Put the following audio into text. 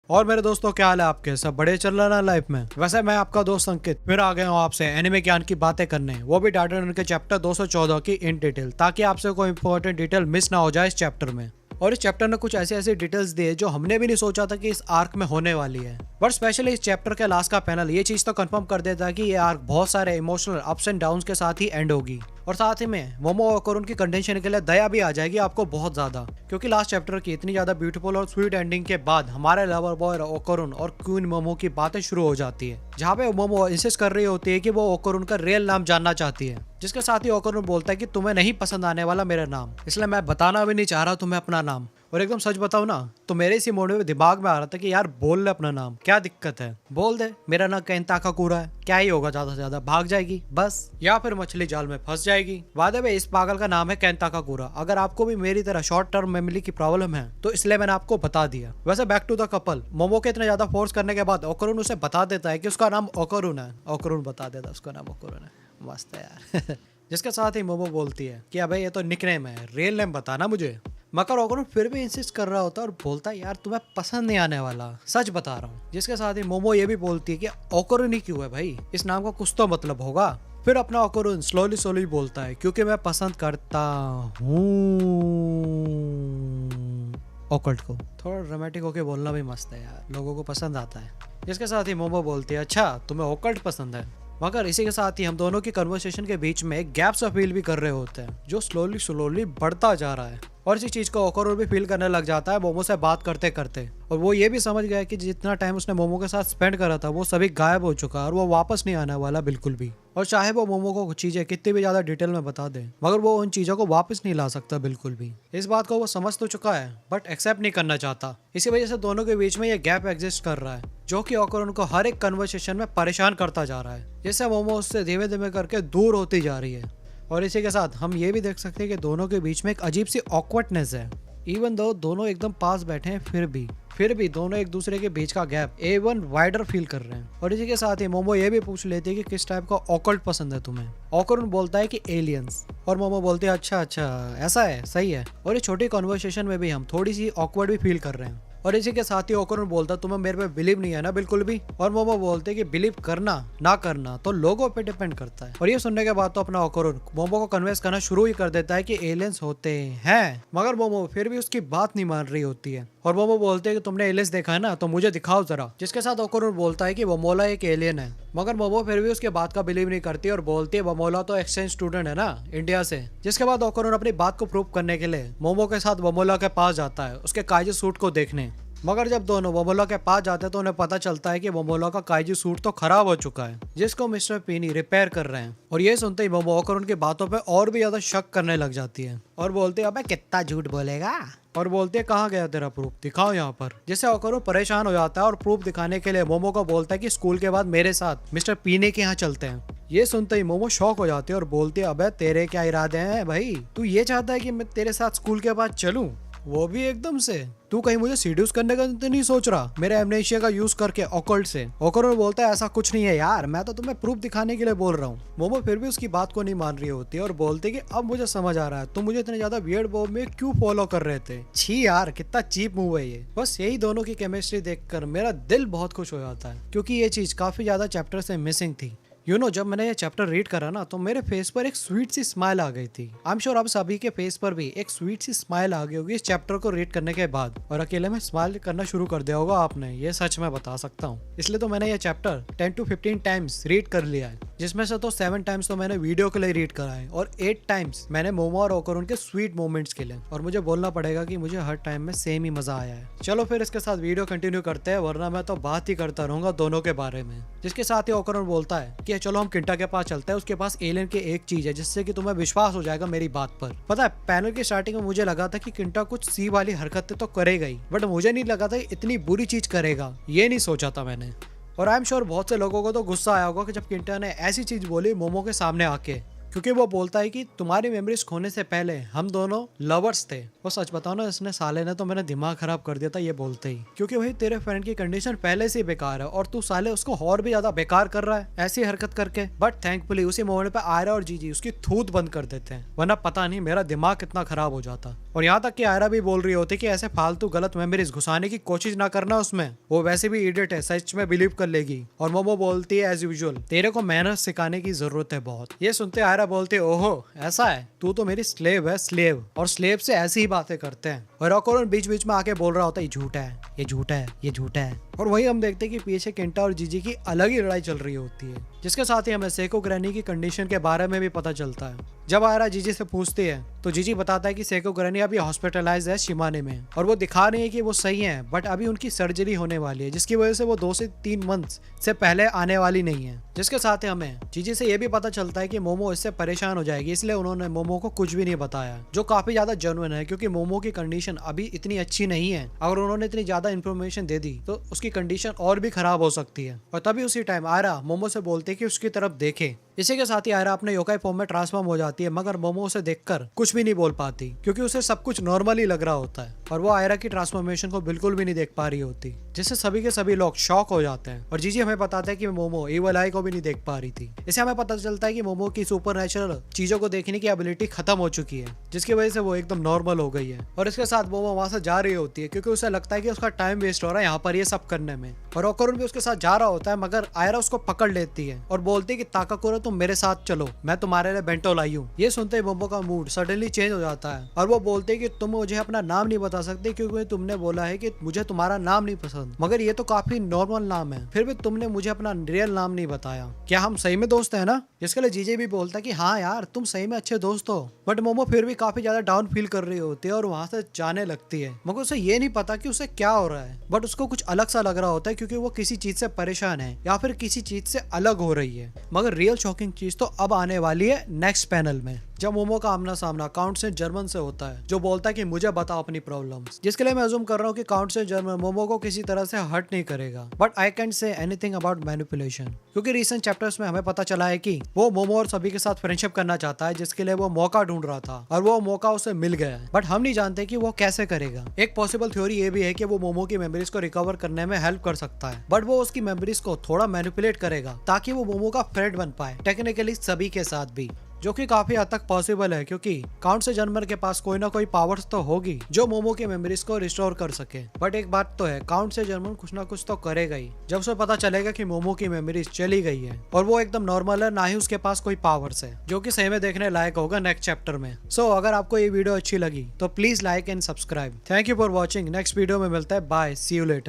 और मेरे दोस्तों, क्या हाल है आपके? सब बढ़िया चल रहा है लाइफ में? वैसे मैं आपका दोस्त अंकित फिर आ गया हूँ आपसे एनिमे ज्ञान की बातें करने, वो भी डाटा के चैप्टर 214 की इन डिटेल, ताकि आपसे कोई इंपॉर्टेंट डिटेल मिस ना हो जाए इस चैप्टर में। और इस चैप्टर ने कुछ ऐसी ऐसी डिटेल्स दी है जो हमने भी नहीं सोचा था कि इस आर्क में होने वाली है। बट स्पेशली इस चैप्टर के लास्ट का पैनल ये चीज तो कंफर्म कर देता है कि ये आर्क बहुत सारे इमोशनल अप्स एंड डाउन्स के साथ ही एंड होगी। और साथ ही में मोमो और उनकी कंटेंशन के लिए दया भी आ जाएगी आपको बहुत ज्यादा, क्योंकि लास्ट चैप्टर की इतनी ज्यादा ब्यूटीफुल और स्वीट एंडिंग के बाद हमारे लवर बॉय ओकोरुन और क्वीन मोमो की बातें शुरू हो जाती है, जहाँ पे मोमो इंसिस्ट कर रही होती है कि वो ओकोरुन का रियल नाम जानना चाहती है। जिसके साथ ही ओकोरुन बोलता है कि तुम्हें नहीं पसंद आने वाला मेरा नाम, इसलिए मैं बताना भी नहीं चाह रहा तुम्हें अपना नाम। और एकदम सच बताऊं ना, तो मेरे इसी मोड में दिमाग में आ रहा था कि यार बोल ले अपना नाम, क्या दिक्कत है, बोल दे मेरा नाम केंता काकुरा है, क्या ही होगा, ज्यादा से ज्यादा भाग जाएगी बस, या फिर मछली जाल में फंस जाएगी। वादे में इस पागल का नाम है केंता काकुरा। अगर आपको भी मेरी तरह शॉर्ट टर्म मेमोरी की प्रॉब्लम है तो इसलिए मैंने आपको बता दिया। वैसे back to the couple, momo के इतने ज्यादा फोर्स करने के बाद ओकोरुन उसे बता देता है कि उसका नाम ओकोरुन है। ओकोरुन बता देता है उसका नाम ओकोरुन है। मस्त है यार। जिसके साथ ही मोमो बोलती है कि अबे ये तो निकनेम है, रियल नेम बताना मुझे। मकर ओकोरुन फिर भी इंसिस्ट कर रहा होता है और बोलता है यार तुम्हें पसंद नहीं आने वाला, सच बता रहा हूँ। जिसके साथ ही मोमो ये भी बोलती है कि ओकोरुन ही क्यों है भाई, इस नाम का कुछ तो मतलब होगा। फिर अपना ओकोरुन स्लोली स्लोली बोलता है क्योंकि मैं पसंद करता हूँ ओकल्ट को। थोड़ा ड्रामेटिक होके बोलना भी मस्त है यार, लोगों को पसंद आता है। जिसके साथ ही मोमो बोलती है अच्छा तुम्हें ओकल्ट पसंद है। मगर इसी के साथ ही हम दोनों की कन्वर्सेशन के बीच में एक गैप सा फील भी कर रहे होते हैं जो स्लोली स्लोली बढ़ता जा रहा है। और इसी चीज को ओकोरुन भी फील करने लग जाता है मोमो से बात करते करते। और वो ये भी समझ गया कि जितना टाइम उसने मोमो के साथ स्पेंड करा था वो सभी गायब हो चुका है और वो वापस नहीं आने वाला बिल्कुल भी। और चाहे वो मोमो को कुछ चीजें कितनी भी ज्यादा डिटेल में बता दे, मगर वो उन चीजों को वापस नहीं ला सकता बिल्कुल भी। इस बात को वो समझ तो चुका है बट एक्सेप्ट नहीं करना चाहता। इसी वजह से दोनों के बीच में ये गैप एग्जिस्ट कर रहा है जो कि ओकोरुन को हर एक कन्वर्सेशन में परेशान करता जा रहा है, जिससे मोमो उससे धीमे धीमे करके दूर होती जा रही है। और इसी के साथ हम ये भी देख सकते हैं कि दोनों के बीच में एक अजीब सी ऑकवर्डनेस है। इवन दो दोनों एकदम पास बैठे हैं फिर भी दोनों एक दूसरे के बीच का गैप एवन वाइडर फील कर रहे हैं। और इसी के साथ ही मोमो ये भी पूछ लेती है कि किस टाइप का ऑकल्ट पसंद है तुम्हें। ओकोरुन बोलता है कि एलियंस, और मोमो बोलती है अच्छा ऐसा है, सही है। और इस छोटी कॉन्वर्सेशन में भी हम थोड़ी सी ऑकवर्ड भी फील कर रहे हैं। और इसी के साथ ही ओकोरुन बोलता तुम्हें मेरे पे बिलीव नहीं है ना बिल्कुल भी। और मोमो बोलते कि बिलीव करना ना करना तो लोगों पे डिपेंड करता है। और ये सुनने के बाद तो अपना ओकोरुन मोमो को कन्विंस करना शुरू ही कर देता है कि एलियंस होते हैं। मगर मोमो फिर भी उसकी बात नहीं मान रही होती है। और मोमो बोलते हैं कि तुमने एलियंस देखा है ना, तो मुझे दिखाओ जरा। जिसके साथ ओकोरुन बोलता है कि वोमोला एक एलियन है। मगर मोमो फिर भी उसके बात का बिलीव नहीं करती और बोलती है वोमोला तो एक्सचेंज स्टूडेंट है ना इंडिया से। जिसके बाद ओकोरुन अपनी बात को प्रूव करने के लिए मोमो के साथ वोमोला के पास जाता है उसके काइजू सूट को देखने। मगर जब दोनों वोमोला के पास जाते हैं तो उन्हें पता चलता है कि वोमोला का काइजू सूट तो खराब हो चुका है, जिसको मिस्टर पीनी रिपेयर कर रहे हैं। और ये सुनते ही मोमो ओकोरुन की बातों पे और भी ज्यादा शक करने लग जाती है और बोलती है अबे कितना झूठ बोलेगा। और बोलती है कहाँ गया तेरा प्रूफ, दिखाओ यहाँ पर। जिससे ओकोरुन परेशान हो जाता है और प्रूफ दिखाने के लिए मोमो को बोलता है कि स्कूल के बाद मेरे साथ मिस्टर पीने के यहाँ चलते हैं। ये सुनते ही मोमो शॉक हो जाती है और बोलती है अबे तेरे क्या इरादे हैं भाई, तू ये चाहता है कि मैं तेरे साथ स्कूल के बाद चलूं, वो भी एकदम से, तू कहीं मुझे सीड्यूस करने का तो नहीं सोच रहा मेरे एमनेशिया का यूज करके ऑकल्ट से। ओकोरुन बोलता है ऐसा कुछ नहीं है यार, मैं तो तुम्हें प्रूफ दिखाने के लिए बोल रहा हूँ। मोमो फिर भी उसकी बात को नहीं मान रही होती है और बोलती है कि अब मुझे समझ आ रहा है तुम मुझे इतने ज्यादा वियर्ड बॉब में क्यों फॉलो कर रहे थे। छी यार कितना चीप मूव है ये। बस यही दोनों की केमिस्ट्री देखकर मेरा दिल बहुत खुश हो जाता है, क्योंकि ये चीज काफी ज्यादा चैप्टर से मिसिंग थी। जब मैंने ये चैप्टर रीड करा ना तो मेरे फेस पर एक स्वीट सी स्माइल आ गई थी। आई एम श्योर अब सभी के फेस पर भी एक स्वीट सी स्माइल आ गई होगी इस चैप्टर को रीड करने के बाद। और अकेले में स्माइल करना शुरू कर दिया होगा आपने, ये सच मैं बता सकता हूँ। इसलिए तो मैंने ये चैप्टर 10 to 15 टाइम्स रीड कर लिया है, जिसमें से तो 7 टाइम्स तो मैंने वीडियो के लिए रीड करा है और 8 टाइम्स मैंने मोमो और ओकोरुन के स्वीट मोमेंट्स के लिए। और मुझे बोलना पड़ेगा कि मुझे हर टाइम में सेम ही मजा आया है। चलो फिर इसके साथ वीडियो कंटिन्यू करते हैं, वरना मैं तो बात ही करता रहूंगा दोनों के बारे में। जिसके साथ ही ओकोरुन बोलता है कि चलो हम किंटा के पास चलता है, उसके पास एलियन की एक चीज है जिससे कि तुम्हें विश्वास हो जाएगा मेरी बात पर। पता है पैनल की स्टार्टिंग में मुझे लगा था कि किंटा कुछ सी वाली हरकतें तो करेगा ही, बट मुझे नहीं लगा था इतनी बुरी चीज करेगा, ये नहीं सोचा था मैंने। और आई एम श्योर बहुत से लोगों को तो गुस्सा आया होगा कि जब किंटा ने ऐसी चीज बोली मोमो के सामने आके। क्योंकि वो बोलता है कि तुम्हारी मेमोरीज खोने से पहले हम दोनों लवर्स थे। वो सच बताओ ना, इसने साले ने तो मेरा दिमाग खराब कर दिया था ये बोलते ही, क्योंकि वही तेरे फ्रेंड की कंडीशन पहले से ही बेकार है और तू साले उसको और भी ज्यादा बेकार कर रहा है ऐसी हरकत करके। बट थैंकफुली उसी मोमेंट पे आयरा और जीजी उसकी थूत बंद कर देते हैं, वरना पता नहीं मेरा दिमाग कितना खराब हो जाता। और यहाँ तक कि आयरा भी बोल रही होती कि ऐसे फालतू गलत मेमोरीज घुसाने की कोशिश ना करना उसमें, वो वैसे भी इडियट है, सच में बिलीव कर लेगी। और मोमो बोलती है एज यूजुअल तेरे को मैनर्स सिखाने की जरूरत है बहुत। ये सुनते आयरा बोलती है ओहो ऐसा है, तू तो मेरी स्लेव है स्लेव, और स्लेव से ऐसी ही बातें करते हैं। और रॉकरॉन बीच बीच में आके बोल रहा होता है ये झूठा है, ये झूठा है, ये झूठा है। और वही हम देखते हैं कि पीछे केंटा और जीजी की अलग ही लड़ाई चल रही होती है, जिसके साथ ही हमें सेको ग्रैनी की कंडीशन के बारे में भी पता चलता है। जब आयरा जीजी से पूछती है तो जीजी बताता है कि सेको ग्रैनी अभी हॉस्पिटलाइज है शिमाने में, और वो दिखा रही है कि वो सही है, बट अभी उनकी सर्जरी होने वाली है, जिसकी वजह से वो 2 से 3 मंथ्स से पहले आने वाली नहीं है। जिसके साथ ही हमें जीजी से ये भी पता चलता है कि मोमो इससे परेशान हो जाएगी, इसलिए उन्होंने मोमो को कुछ भी नहीं बताया, जो काफी ज्यादा जेन्युइन है, क्योंकि मोमो की कंडीशन अभी इतनी अच्छी नहीं है। अगर उन्होंने इतनी ज्यादा इन्फॉर्मेशन दे दी तो उसकी कंडीशन और भी खराब हो सकती है। और तभी उसी टाइम आयरा मोमो से बोलती है कि उसकी तरफ देखे। इसी के साथ ही आयरा अपने योकाई फॉर्म में ट्रांसफॉर्म हो जाती है, मगर मोमो उसे देखकर कुछ भी नहीं बोल पाती, क्योंकि उसे सब कुछ नॉर्मल ही लग रहा होता है और वो आयरा की ट्रांसफॉर्मेशन को बिल्कुल भी नहीं देख पा रही होती, जिससे सभी के सभी लोग शॉक हो जाते हैं। और जीजी हमें बताता है कि मोमो इवल आई को भी नहीं देख पा रही थी। इससे हमें पता चलता है कि मोमो की सुपरनेचुरल चीजों को देखने की एबिलिटी खत्म हो चुकी है, जिसकी वजह से वो एकदम नॉर्मल हो गई है। और इसके साथ मोमो वहां से जा रही होती है, क्योंकि उसे लगता है कि उसका टाइम वेस्ट हो रहा है यहाँ पर ये सब करने में। और ओकरुन भी उसके साथ जा रहा होता है, मगर आयरा उसको पकड़ लेती है और बोलती है कि ताकाकुरो तुम मेरे साथ चलो, मैं तुम्हारे लिए बेंटो लाई हूँ। ये सुनते ही मोमो का मूड सडनली चेंज हो जाता है और वो बोलते हैं कि तुम मुझे अपना नाम नहीं बता सकते, क्योंकि तुमने बोला है कि मुझे तुम्हारा नाम नहीं पसंद, मगर ये तो काफी नॉर्मल नाम है, फिर भी तुमने मुझे अपना रियल नाम नहीं बताया, क्या हम सही में दोस्त है ना? जिसके लिए जीजे भी बोलता है कि हाँ यार तुम सही में अच्छे दोस्त हो। बट मोमो फिर भी काफी ज्यादा डाउन फील कर रही होती है और वहां से जाने लगती है, मगर उसे ये नहीं पता कि उसे क्या हो रहा है, बट उसको कुछ अलग सा लग रहा होता है, क्योंकि वो किसी चीज से परेशान है या फिर किसी चीज से अलग हो रही है। मगर रियल शॉकिंग चीज तो अब आने वाली है नेक्स्ट पैनल में, जब मोमो का आमना सामना काउंट से जर्मन से होता है, जो बोलता है कि मुझे बताओ अपनी प्रॉब्लम्स, जिसके लिए मैं अज्यूम कर रहा हूँ कि काउंट से जर्मन मोमो को किसी तरह से हर्ट नहीं करेगा, but I can't say anything about manipulation, क्योंकि रिसेंट चैप्टर्स में हमें पता चला है कि वो मोमो और सभी के साथ फ्रेंडशिप करना चाहता है, जिसके लिए वो मौका ढूंढ रहा था और वो मौका उसे मिल गया है, बट हम नहीं जानते कि वो कैसे करेगा। एक पॉसिबल थ्योरी ये भी है कि वो मोमो की मेमोरीज को रिकवर करने में हेल्प कर सकता है, बट वो उसकी मेमोरीज को थोड़ा मैनिपुलेट करेगा ताकि वो मोमो का फ्रेंड बन पाए, टेक्निकली सभी के साथ भी, जो कि काफी हद तक पॉसिबल है, क्योंकि काउंट से जर्मन के पास कोई ना कोई पावर्स तो होगी जो मोमो के मेमोरीज को रिस्टोर कर सके। बट एक बात तो है, काउंट से जर्मन कुछ ना कुछ तो करेगा ही, जब उसे पता चलेगा कि मोमो की मेमोरीज चली गई है और वो एकदम नॉर्मल है, ना ही उसके पास कोई पावर्स है, जो कि सही में देखने लायक होगा नेक्स्ट चैप्टर में। सो अगर आपको ये वीडियो अच्छी लगी तो please like and subscribe. Thank you for watching. Next video में मिलता है। Bye, see you letter.